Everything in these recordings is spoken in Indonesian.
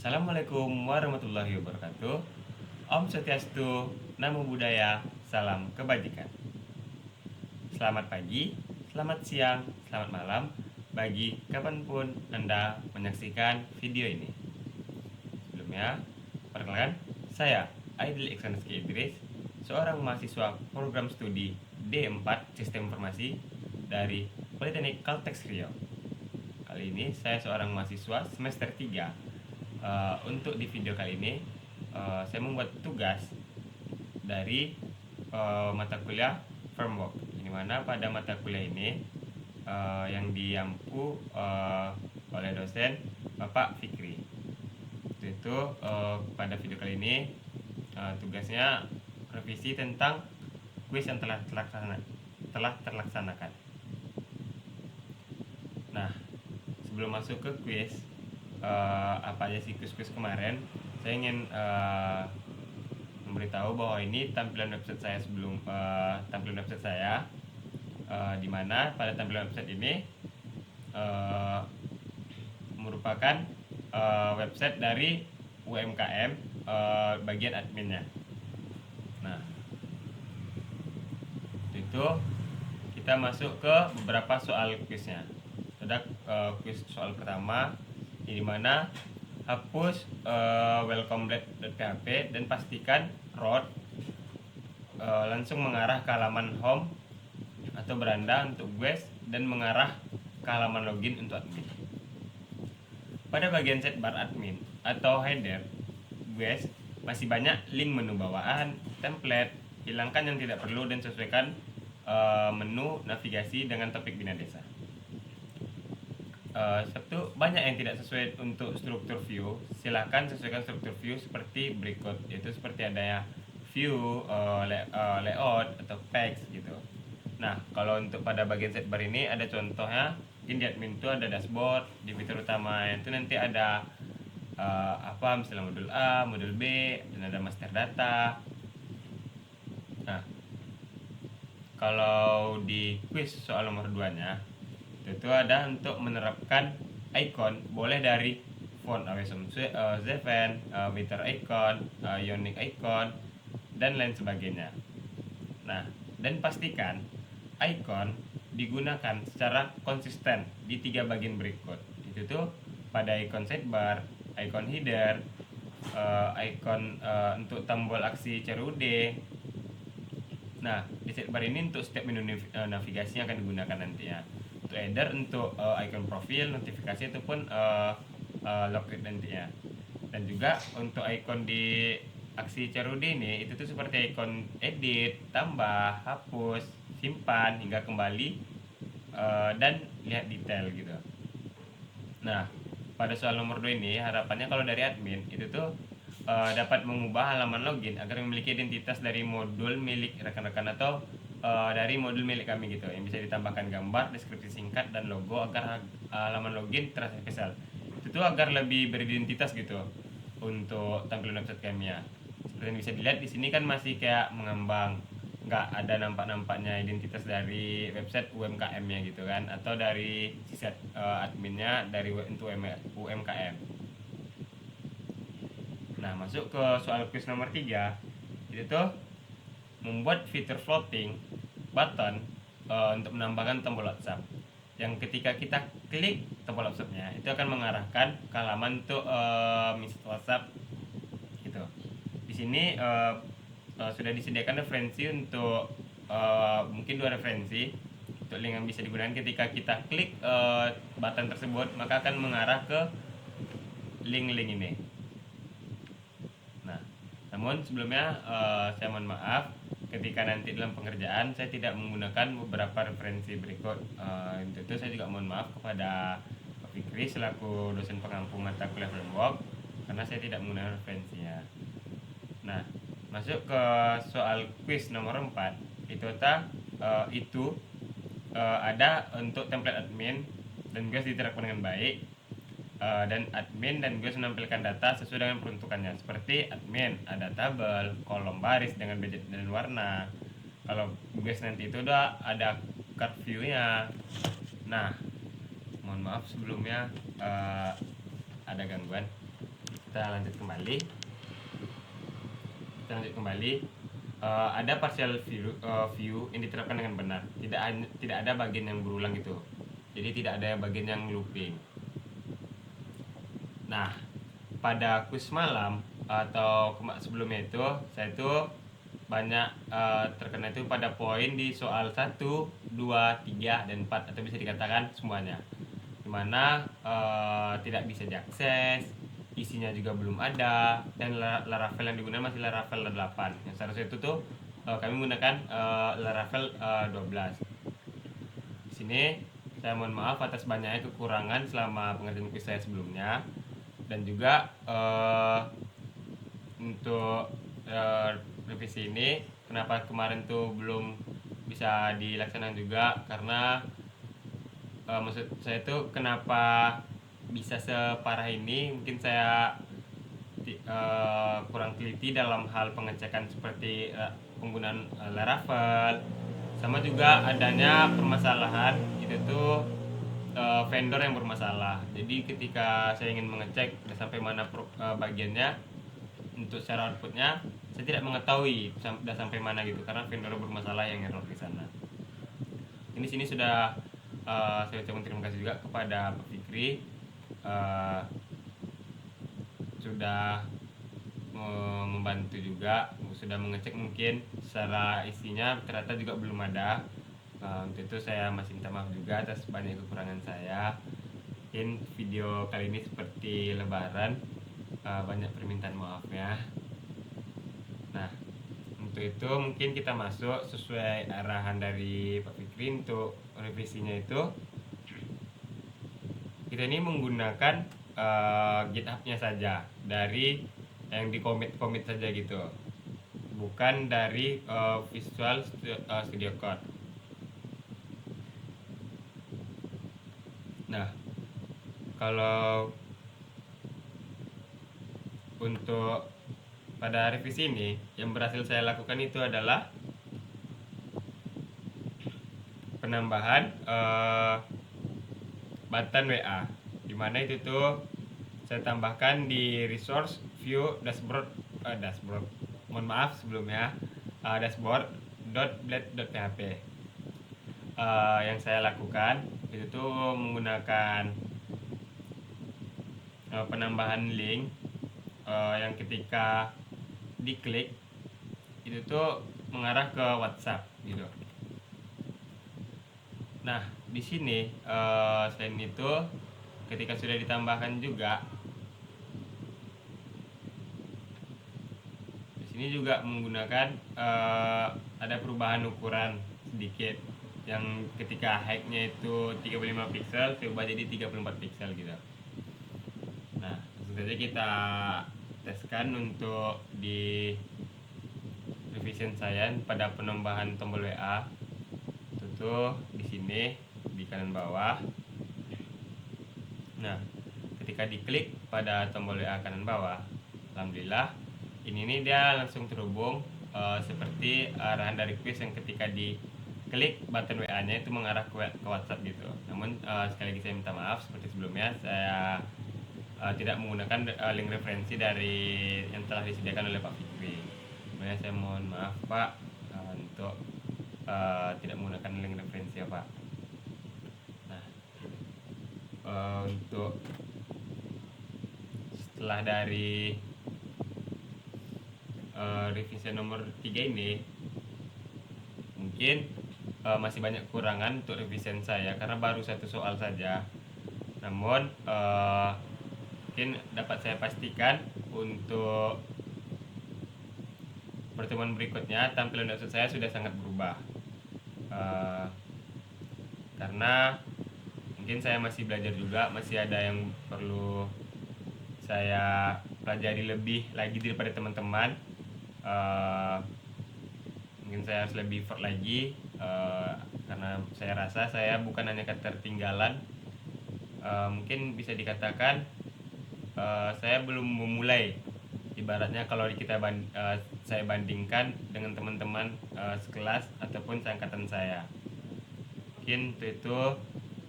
Assalamualaikum warahmatullahi wabarakatuh. Om Swastiastu, Namo Buddhaya, salam kebajikan. Selamat pagi, selamat siang, selamat malam bagi kapanpun Anda menyaksikan video ini. Sebelumnya, perkenalkan, saya Aidil Iksan Rizky Idris, seorang mahasiswa program studi D4 Sistem Informasi dari Politeknik Caltex Riau. Kali ini saya seorang mahasiswa semester 3. Untuk di video kali ini saya membuat tugas dari mata kuliah framework, di mana pada mata kuliah ini yang diampu oleh dosen Bapak Fikri. Itu pada video kali ini tugasnya revisi tentang kuis yang telah terlaksanakan. Nah, sebelum masuk ke kuis, apa aja sih kuis-kuis kemarin, saya ingin memberitahu bahwa ini tampilan website saya sebelum tampilan website saya, di mana pada tampilan website ini merupakan website dari UMKM bagian adminnya. Nah, itu kita masuk ke beberapa soal kuisnya. Ada kuis soal pertama, di mana hapus welcome.php dan pastikan root langsung mengarah ke halaman home atau beranda untuk guest dan mengarah ke halaman login untuk admin. Pada bagian sidebar admin atau header guest, masih banyak link menu bawaan, template, hilangkan yang tidak perlu dan sesuaikan menu navigasi dengan topik Bina Desa. Satu, banyak yang tidak sesuai untuk struktur view. Silahkan sesuaikan struktur view seperti berikut, yaitu seperti adanya view, layout atau text gitu. Nah, kalau untuk pada bagian sidebar ini ada contohnya. Di admin itu ada dashboard, di fitur utama itu nanti ada misalnya modul A, modul B, dan ada master data. Nah, kalau di quiz soal nomor 2-nya itu ada untuk menerapkan icon, boleh dari font Awesome 7, Writer icon, Ionic icon, dan lain sebagainya. Nah, dan pastikan icon digunakan secara konsisten di 3 bagian berikut. Itu tuh pada icon sidebar, icon header, icon untuk tombol aksi CRUD. Nah, di sidebar ini untuk setiap menu navigasi yang akan digunakan nanti ya. Untuk header untuk icon profil, notifikasi ataupun login nantinya. Dan juga untuk icon di aksi CRUD ini itu tuh seperti icon edit, tambah, hapus, simpan hingga kembali, dan lihat detail gitu. Nah, pada soal nomor 2 ini harapannya kalau dari admin itu tuh dapat mengubah halaman login agar memiliki identitas dari modul milik rekan-rekan atau dari modul milik kami gitu, yang bisa ditambahkan gambar, deskripsi singkat, dan logo agar halaman login terasa spesial. Itu tuh agar lebih beridentitas gitu untuk tampilan website kami ya. Seperti yang bisa dilihat di sini kan masih kayak mengambang, nggak ada nampak-nampaknya identitas dari website UMKM-nya gitu kan, atau dari sisi adminnya dari untuk UMKM. Nah, masuk ke soal quiz nomor 3. Itu tuh membuat fitur floating button untuk menambahkan tombol WhatsApp, yang ketika kita klik tombol WhatsApp-nya itu akan mengarahkan ke halaman untuk message WhatsApp gitu. Di sini sudah disediakan referensi untuk mungkin 2 referensi untuk link yang bisa digunakan. Ketika kita klik button tersebut, maka akan mengarah ke link-link ini. Nah, namun sebelumnya saya mohon maaf ketika nanti dalam pengerjaan saya tidak menggunakan beberapa referensi berikut. Untuk itu saya juga mohon maaf kepada Pak Fikri selaku dosen pengampu mata kuliah framework karena saya tidak menggunakan referensinya. Nah, masuk ke soal quiz nomor 4. Itu ada untuk template admin dan guys diterapkan dengan baik, dan admin dan guys menampilkan data sesuai dengan peruntukannya. Seperti admin ada tabel, kolom baris dengan budget dan warna. Kalau guys nanti itu udah ada card view-nya. Nah, mohon maaf sebelumnya ada gangguan. kita lanjut kembali. Ada partial view yang diterapkan dengan benar. Tidak ada bagian yang berulang gitu. Jadi tidak ada bagian yang looping. Nah, pada kuis malam atau sebelumnya itu saya itu banyak terkena itu pada poin di soal 1, 2, 3, dan 4, atau bisa dikatakan semuanya, dimana tidak bisa diakses, isinya juga belum ada, dan Laravel yang digunakan masih Laravel 8. Yang seharusnya itu tuh kami menggunakan Laravel 12. Di sini saya mohon maaf atas banyaknya kekurangan selama pengerjaan kuis saya sebelumnya, dan juga untuk revisi ini kenapa kemarin tuh belum bisa dilaksanakan juga, karena maksud saya tuh kenapa bisa separah ini, mungkin saya kurang teliti dalam hal pengecekan seperti penggunaan Laravel, sama juga adanya permasalahan itu tuh vendor yang bermasalah. Jadi ketika saya ingin mengecek sampai mana bagiannya untuk secara outputnya, saya tidak mengetahui sudah sampai mana gitu, karena vendor bermasalah yang error di sana. Ini sini sudah saya ucapkan terima kasih juga kepada Pak Fikri sudah membantu juga, sudah mengecek mungkin secara isinya ternyata juga belum ada. Untuk itu saya masih minta maaf juga atas banyak kekurangan saya. Mungkin video kali ini seperti lebaran, banyak permintaan maafnya. Nah, untuk itu mungkin kita masuk sesuai arahan dari Pak Fikri. Untuk revisinya itu kita ini menggunakan GitHub-nya saja, dari yang di commit saja gitu, bukan dari Visual Studio Code. Nah, kalau untuk pada revisi ini yang berhasil saya lakukan itu adalah penambahan button WA, dimana itu tuh saya tambahkan di resource view dashboard, mohon maaf sebelumnya, dashboard.blade.php. Yang saya lakukan itu tuh menggunakan penambahan link yang ketika diklik itu tuh mengarah ke WhatsApp gitu. Nah, di sini selain itu ketika sudah ditambahkan juga, di sini juga menggunakan ada perubahan ukuran sedikit, yang ketika height-nya itu 35 pixel diubah jadi 34 pixel gitu. Nah, langsung saja kita teskan untuk di revision saya pada penambahan tombol WA. Itu di sini di kanan bawah. Nah, ketika diklik pada tombol WA kanan bawah, alhamdulillah ini nih dia langsung terhubung seperti arahan dari quiz yang ketika diklik button WA-nya itu mengarah ke WhatsApp gitu. Namun sekali lagi saya minta maaf, seperti sebelumnya saya tidak menggunakan link referensi dari yang telah disediakan oleh Pak Fikri. Sebenarnya saya mohon maaf Pak untuk tidak menggunakan link referensi ya Pak. Nah, untuk setelah dari revisi nomor 3 ini, mungkin masih banyak kekurangan untuk revision saya karena baru satu soal saja. Namun mungkin dapat saya pastikan untuk pertemuan berikutnya tampilan website saya sudah sangat berubah, karena mungkin saya masih belajar juga, masih ada yang perlu saya pelajari lebih lagi daripada teman-teman. Mungkin saya harus lebih effort lagi, karena saya rasa saya bukan hanya ketertinggalan, mungkin bisa dikatakan saya belum memulai. Ibaratnya kalau saya bandingkan dengan teman-teman sekelas ataupun seangkatan saya, mungkin itu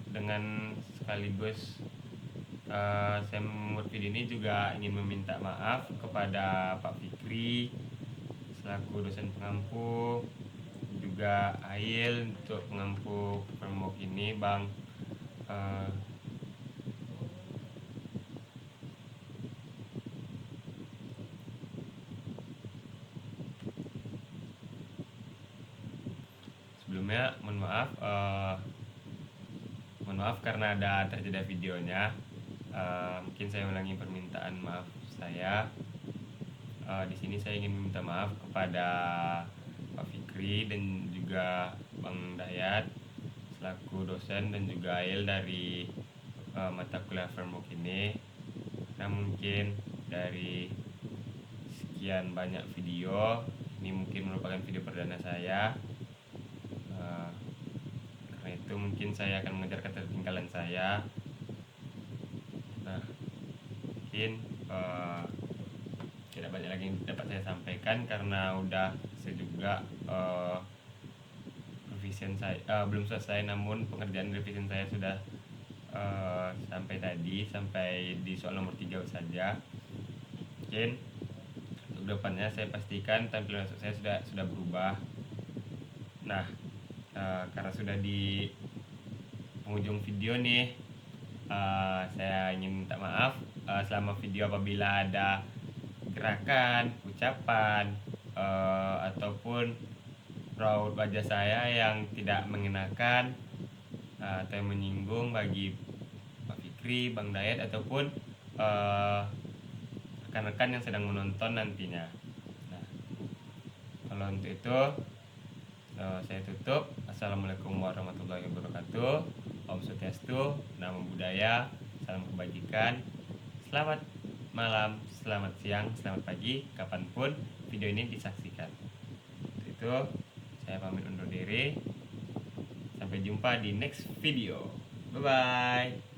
dengan sekaligus Saya membuat video ini juga ingin meminta maaf kepada Pak Fikri selaku dosen pengampu, juga Ail untuk pengampu framework ini, Bang. Eh, Sebelumnya mohon maaf karena ada terjadi videonya. Mungkin saya ulangi permintaan maaf saya. Di sini saya ingin meminta maaf kepada Pak Fikri dan juga Bang Dayat selaku dosen dan juga Ail dari mata kuliah framework ini. Nah, mungkin dari sekian banyak video, ini mungkin merupakan video perdana saya. Karena itu mungkin saya akan mengejar ketertinggalan saya. Nah, mungkin tidak banyak lagi yang dapat saya sampaikan karena udah saya juga revision saya belum selesai, namun pengerjaan revision saya sudah sampai di soal nomor 3 saja. Mungkin untuk depannya saya pastikan tampilan saya sudah berubah. Nah, karena sudah di penghujung video nih, saya ingin minta maaf selama video apabila ada gerakan, ucapan, ataupun raut wajah saya yang tidak mengenakan atau yang menyinggung bagi Pak Fikri, Bang Dayat, ataupun rekan-rekan yang sedang menonton nantinya. Nah, kalau untuk itu saya tutup. Assalamualaikum warahmatullahi wabarakatuh. Om Swastiastu, Namo Buddhaya, salam kebajikan. Selamat malam, selamat siang, selamat pagi, kapanpun video ini disaksikan. Untuk itu saya pamit undur diri. Sampai jumpa di next video. Bye bye.